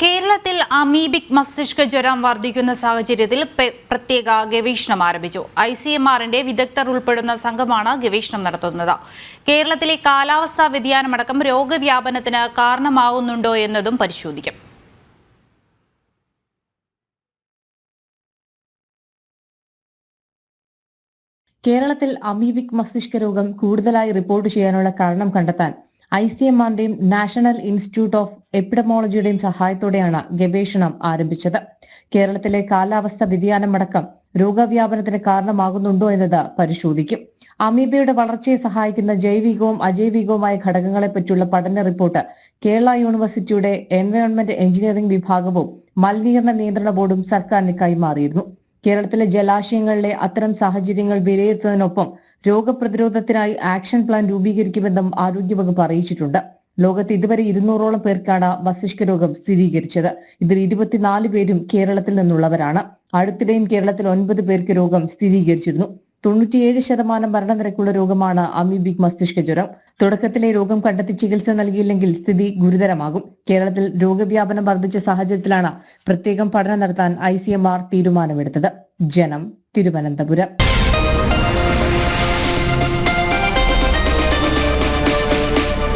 കേരളത്തിൽ അമീബിക് മസ്തിഷ്ക ജ്വരം വർദ്ധിക്കുന്ന സാഹചര്യത്തിൽ പ്രത്യേക ഗവേഷണം ആരംഭിച്ചു. ICMR-ന്റെ വിദഗ്ധർ ഉൾപ്പെടുന്ന സംഘമാണ് ഗവേഷണം നടത്തുന്നത്. കേരളത്തിലെ കാലാവസ്ഥാ വ്യതിയാനമടക്കം രോഗവ്യാപനത്തിന് കാരണമാകുന്നുണ്ടോ എന്നതും പരിശോധിക്കും. കേരളത്തിൽ അമീബിക് മസ്തിഷ്ക രോഗം കൂടുതലായി റിപ്പോർട്ട് ചെയ്യാനുള്ള കാരണം കണ്ടെത്താൻ ICMR-ന്റെയും നാഷണൽ ഇൻസ്റ്റിറ്റ്യൂട്ട് ഓഫ് എപ്പിഡമോളജിയുടെയും സഹായത്തോടെയാണ് ഗവേഷണം ആരംഭിച്ചത്. കേരളത്തിലെ കാലാവസ്ഥ വ്യതിയാനമടക്കം രോഗവ്യാപനത്തിന് കാരണമാകുന്നുണ്ടോ എന്നത് പരിശോധിക്കും. അമീബയുടെ വളർച്ചയെ സഹായിക്കുന്ന ജൈവികവും അജൈവികവുമായ ഘടകങ്ങളെ പറ്റിയുള്ള പഠന റിപ്പോർട്ട് കേരള യൂണിവേഴ്സിറ്റിയുടെ എൻവയോൺമെന്റ് എഞ്ചിനീയറിംഗ് വിഭാഗവും മലിനീകരണ നിയന്ത്രണ ബോർഡും സർക്കാരിന് കൈമാറിയിരുന്നു. കേരളത്തിലെ ജലാശയങ്ങളിലെ അത്തരം സാഹചര്യങ്ങൾ വിലയിരുത്തുന്നതിനൊപ്പം രോഗപ്രതിരോധത്തിനായി ആക്ഷൻ പ്ലാൻ രൂപീകരിക്കുമെന്നും ആരോഗ്യവകുപ്പ് അറിയിച്ചിട്ടുണ്ട്. ലോകത്ത് ഇതുവരെ 200ഓളം പേർക്കാണ് മസ്തിഷ്ക രോഗം സ്ഥിരീകരിച്ചത്. ഇതിൽ 24 പേരും കേരളത്തിൽ നിന്നുള്ളവരാണ്. അടുത്തിടെയും കേരളത്തിൽ 9 പേർക്ക് രോഗം സ്ഥിരീകരിച്ചിരുന്നു. 97% മരണനിരക്കുള്ള രോഗമാണ് അമീബിക് മസ്തിഷ്ക ജ്വരം. തുടക്കത്തിലെ രോഗം കണ്ടെത്തി ചികിത്സ നൽകിയില്ലെങ്കിൽ സ്ഥിതി ഗുരുതരമാകും. കേരളത്തിൽ രോഗവ്യാപനം വർദ്ധിച്ച സാഹചര്യത്തിലാണ് പ്രത്യേകം പഠനം നടത്താൻ ICMR തീരുമാനമെടുത്തത്. ജനം, തിരുവനന്തപുരം.